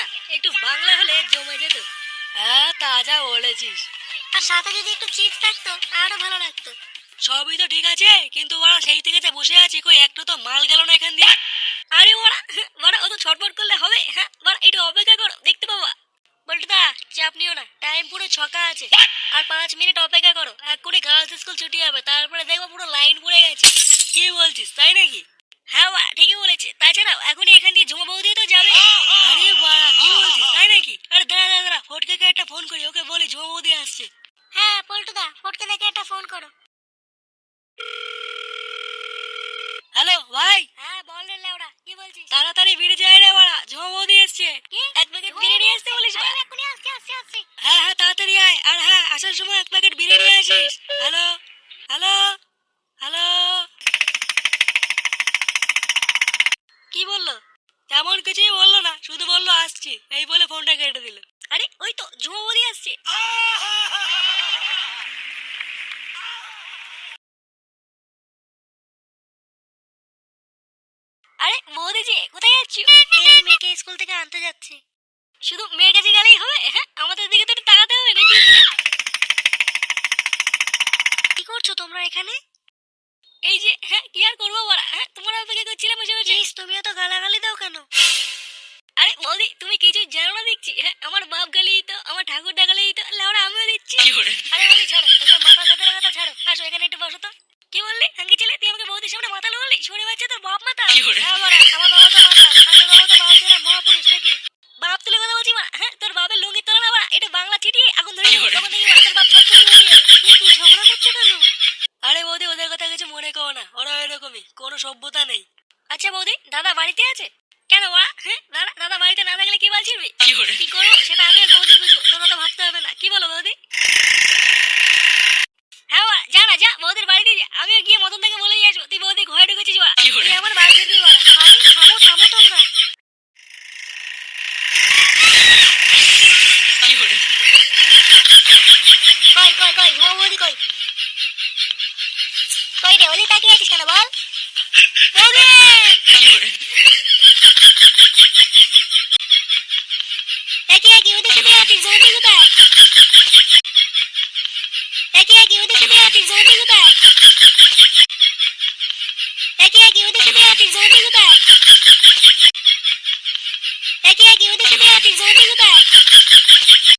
না একটু বাংলা হলে জমে যেত। হ্যাঁ তাজা বলেছিস। আর সাথে যদি একটু চিপস থাকতো আরো ভালো লাগতো। সবই তো ঠিক আছে, কিন্তু ওরা সেই থেকে যে বসে আছি, কই একটু তো মাল গেল না এখান দিয়ে। আরে ওরা ওরা অত ছটফট করলে হবে? হ্যাঁ ওরা একটু অপেক্ষা করো, দেখতে পাবা। বল্টুদা চাপ নিও না, টাইম পুরো ছকা আছে। আর 5 মিনিট অপেক্ষা করো, এক্ষুনি গার্লস স্কুল ছুটি হবে, তারপরে দেখবো পুরো লাইন পড়ে গেছে। কি বলছিস, তাই নাকি? হ্যাঁ বা ঠিকই বলেছে। তাছাড়াও এখনই এখান দিয়ে ঝুমা বৌদি তো যাবে। আরে বাড়া কি বলছিস, তাই নাকি? আরে দাঁড়া দাঁড়া দাঁড়া, ফটকে একটা ফোন করি, ওকে বলি ঝুমা বৌদি আসছে। হ্যাঁ পল্টুদা, ফটকে দেখে একটা ফোন করো। হ্যালো ভাই। হ্যাঁ বল রে লেওড়া, কি বলছিস? তাড়াতাড়ি বেরিয়ে যায় রে বাড়া, ঝুমা বৌদি এসছে। কি? এক প্যাকেট বিরিয়ানি আসতে বলিস। আরে এক্ষুনি আসছি। হ্যাঁ হ্যাঁ তাড়াতাড়ি আয়, আর হ্যাঁ আসার সময় এক প্যাকেট বিরিয়ানি আসিস। Hello hello hello. কি বললো? তেমন কিছুই বললো না, শুধু বললো আসছি, এই বলে ফোনটা কেটে দিল। আরে ওই তো ঝুমা বৌদি আসছে। আরে বৌদি যে কোথায় যাচ্ছ? এই মেয়েকে স্কুল থেকে আনতে যাচ্ছি। শুধু মেয়ের কাছে গেলেই হবে? হ্যাঁ আমাদের দিকে তো একটু তাকাতে হবে নাকি? কি করছো তোমরা এখানে? এই যে হ্যাঁ কি আর করবো বলা, হ্যাঁ তোমরা অপেক্ষা করছিলাম বসে বসে। প্লিজ তুমিও তো গালাগালি দাও কেন? আরে বৌদি তুমি কিছুই জানো না দেখছি। হ্যাঁ আমার বাপ গালি দিত, আমার ঠাকুর ডাকালি দিত, লেওড়া আমিও দিচ্ছি। আরে বৌদি ছাড়ো এসব মাথা সাথে কথা, ছাড়ো আসো এখানে একটু বসো তো। কি বললি হাঙ্কি ছেলে, তুই আমাকে বৌদির সামনে মাতাল বললি? শুনে বাচ্চা তোর বাপ মাতা? হ্যাঁ বড়া, আমার বাবা তো মাতাল, আর তোর বাবা তো বাউচেরা মহাপুরুষ নাকি? বাপ তুলে কথা বলছি মা, হ্যাঁ তোর বাপের লুঙ্গি তোলা না বড়া, এটা বাংলা চিঠিয়ে আগুন ধরে দেবো, তখন দেখি তোর বাপ সত্যি বলিয়ে। কি ঝগড়া করছো কেন? আরে বৌদি ওদের কথা কিছু মনে করো না, ওরা এরকমই, কোনো সভ্যতা নেই। আচ্ছা বৌদি দাদা বাড়িতে আছে? কেন ওরা? হ্যাঁ দাদা দাদা বাড়িতে না থাকলে কি বাল ছিড়বি? কি করবো সেটা আমি আর বৌদি বুঝবো, তোমরা তো ভাবতে হবে না। কি বলো বৌদি? হ্যাঁ ওরা যা না যা, বৌদির বাড়িতে যা, আমিও গিয়ে মতন থেকে বলে দিয়ে আসবো তুই বৌদি ঘরে ঢুকেছিস ওরা, তুই আমার বাড়ি ফিরবি ওরা। আরে থামো তোমরা। কই ঝুমা বৌদি কই? কই রে, ওলি তাকিয়ে আছিস কেন বল? বৌদি একই ওদিকে দিয়ে আছিস, বৌদি কোথায়? একই ওদিকে দিয়ে আছিস, বৌদি কোথায়? একই ওদিকে দিয়ে আছিস, বৌদি কোথায়? একই ওদিকে দিয়ে আছিস,